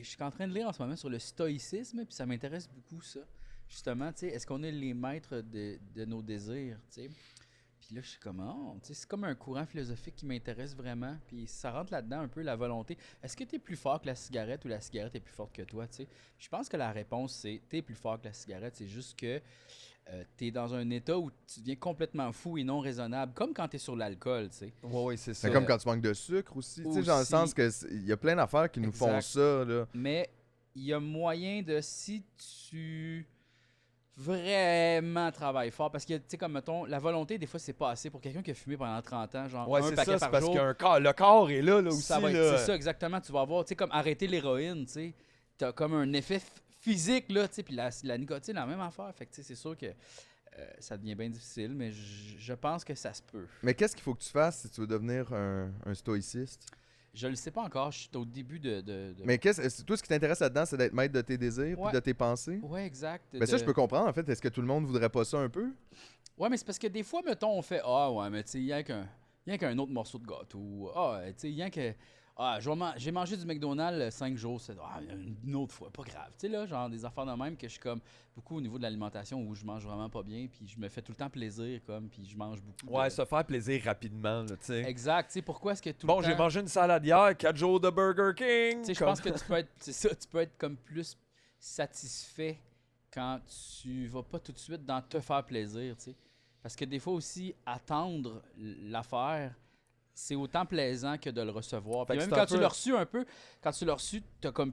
suis en train de lire en ce moment sur le stoïcisme, puis ça m'intéresse beaucoup, ça. Justement, tu sais, est-ce qu'on est les maîtres de nos désirs, tu sais? Puis là, je suis comme, oh, tu sais, c'est comme un courant philosophique qui m'intéresse vraiment. Puis ça rentre là-dedans un peu la volonté. Est-ce que tu es plus fort que la cigarette ou la cigarette est plus forte que toi, tu sais? Je pense que la réponse, c'est tu es plus fort que la cigarette. C'est juste que tu es dans un état où tu deviens complètement fou et non raisonnable, comme quand tu es sur l'alcool, tu sais. Oui, c'est ça. C'est comme quand tu manques de sucre aussi. Tu sais, dans le Aussi. sens que il y a plein d'affaires qui nous font Exact. ça, là. Mais il y a moyen de, si tu vraiment travailles fort, parce que, tu sais, comme mettons, la volonté, des fois, c'est pas assez pour quelqu'un qui a fumé pendant 30 ans, genre Ouais, un c'est paquet ça, c'est par parce jour. le corps est là aussi. Ça va être, là. c'est ça, exactement. Tu vas avoir, tu sais, comme arrêter l'héroïne, tu sais. T'as comme un effet physique, là, tu sais. Puis la nicotine, la même affaire. Fait que, tu sais, c'est sûr que ça devient bien difficile, mais je pense que ça se peut. Mais qu'est-ce qu'il faut que tu fasses si tu veux devenir un stoïciste? Je le sais pas encore. Je suis au début de... Mais toi, ce qui t'intéresse là-dedans, c'est d'être maître de tes désirs Ouais. puis de tes pensées? Ouais, exact. Mais ça, je peux comprendre, en fait. Est-ce que tout le monde voudrait pas ça un peu? Ouais, mais c'est parce que des fois, mettons, on fait ah, ouais, mais tu sais, il y a qu'un autre morceau de gâteau. Ah, tu sais, il y a que. Ah, j'ai mangé du McDonald's 5 jours. Une autre fois, pas grave. Tu sais, là, genre des affaires de même que je suis comme beaucoup au niveau de l'alimentation où je mange vraiment pas bien. Puis je me fais tout le temps plaisir, comme. Puis je mange beaucoup. Ouais, se faire plaisir rapidement, là, tu sais. Exact. Tu sais, pourquoi est-ce que tout Bon, le j'ai temps. mangé une salade hier, 4 jours de Burger King. Tu sais, je pense que tu peux être. C'est ça, tu peux être comme plus satisfait quand tu vas pas tout de suite dans te faire plaisir, tu sais. Parce que des fois aussi, attendre l'affaire, c'est autant plaisant que de le recevoir. Puis Fait que même c'est un quand tu peu- l'as reçu un peu, quand tu l'as reçu, t'as comme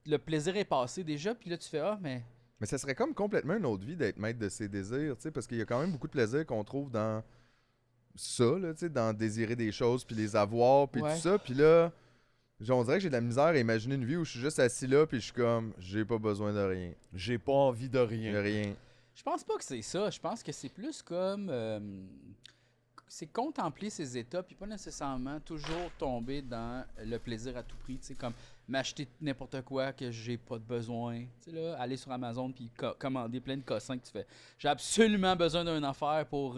le plaisir est passé déjà, puis là tu fais ah mais Mais ça serait comme complètement une autre vie d'être maître de ses désirs, tu sais, parce qu'il y a quand même beaucoup de plaisir qu'on trouve dans ça, là, tu sais, dans désirer des choses, puis les avoir, puis Ouais. tout ça. Puis là, on dirait que j'ai de la misère à imaginer une vie où je suis juste assis là, puis je suis comme, j'ai pas besoin de rien. J'ai pas envie de De rien. rien. je pense pas que c'est ça. Je pense que c'est plus comme c'est contempler ces états, puis pas nécessairement toujours tomber dans le plaisir à tout prix, tu sais, comme m'acheter n'importe quoi que j'ai pas de besoin. Tu sais, là, aller sur Amazon puis commander plein de cossins que tu fais. J'ai absolument besoin d'une affaire pour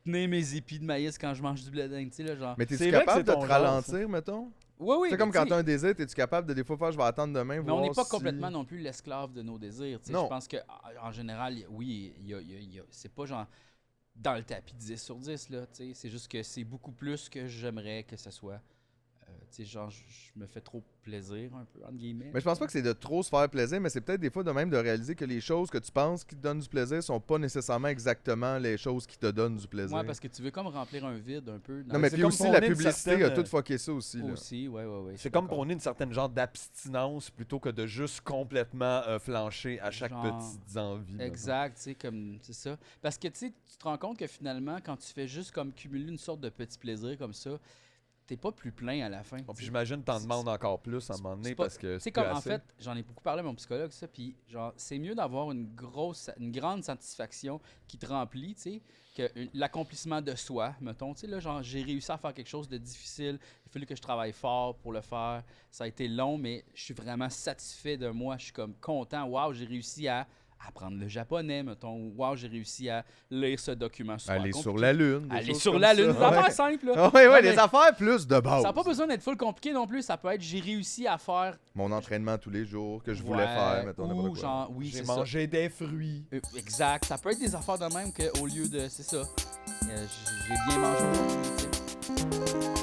tenir mes épis de maïs quand je mange du blé d'Inde, tu sais, là, genre. Mais C'est t'es-tu vrai que capable c'est de ton te genre, ralentir, mettons? Oui, oui. C'est comme mais quand tu t'as sais, un désir, t'es-tu capable de des fois faire, je vais attendre demain, mais on n'est voir pas si- complètement non plus l'esclave de nos désirs. Tu sais. Non. Je pense que en général, oui, c'est pas genre dans le tapis 10 sur 10, là, tu sais. C'est juste que c'est beaucoup plus que j'aimerais que ce soit. Tu sais, genre, je me fais trop plaisir, un peu, entre guillemets. Mais je pense pas que c'est de trop se faire plaisir, mais c'est peut-être des fois de même de réaliser que les choses que tu penses qui te donnent du plaisir sont pas nécessairement exactement les choses qui te donnent du plaisir. Ouais, parce que tu veux comme remplir un vide un peu. Non, mais c'est puis comme aussi, prôner la une publicité certaine, a tout fucké ça aussi. Là. aussi, ouais. C'est comme prôner une certaine genre d'abstinence plutôt que de juste complètement flancher à chaque Genre, petite envie. là. Exact, tu sais, comme, c'est ça. Parce que, tu sais, tu te rends compte que finalement, quand tu fais juste comme cumuler une sorte de petit plaisir comme ça, t'es pas plus plein à la fin. Bon, tu puis sais. j'imagine que t'en demandes encore plus à un moment donné c'est pas- parce que Tu sais, c'est comme plus en assez. fait, j'en ai beaucoup parlé à mon psychologue, ça, puis genre, c'est mieux d'avoir une grande satisfaction qui te remplit, tu sais, que l'accomplissement de soi, mettons, tu sais, là, genre, j'ai réussi à faire quelque chose de difficile, il a fallu que je travaille fort pour le faire, ça a été long, mais je suis vraiment satisfait de moi, je suis comme content, waouh, j'ai réussi à apprendre le japonais, mettons, ou waouh, j'ai réussi à lire ce document super Aller sur compliqué. la Lune. des Aller choses sur comme la ça. Lune, des affaires simples, là. Ah ouais, Non, ouais, mais des affaires plus de base. Ça n'a pas besoin d'être full compliqué non plus, ça peut être j'ai réussi à faire Mon entraînement tous les jours que je voulais Ouais, faire, mettons. ou n'importe quoi. genre, oui, J'ai c'est ça. mangé des fruits. Exact. Ça peut être des affaires de même qu'au lieu de. C'est ça. J'ai bien mangé aujourd'hui. tu sais.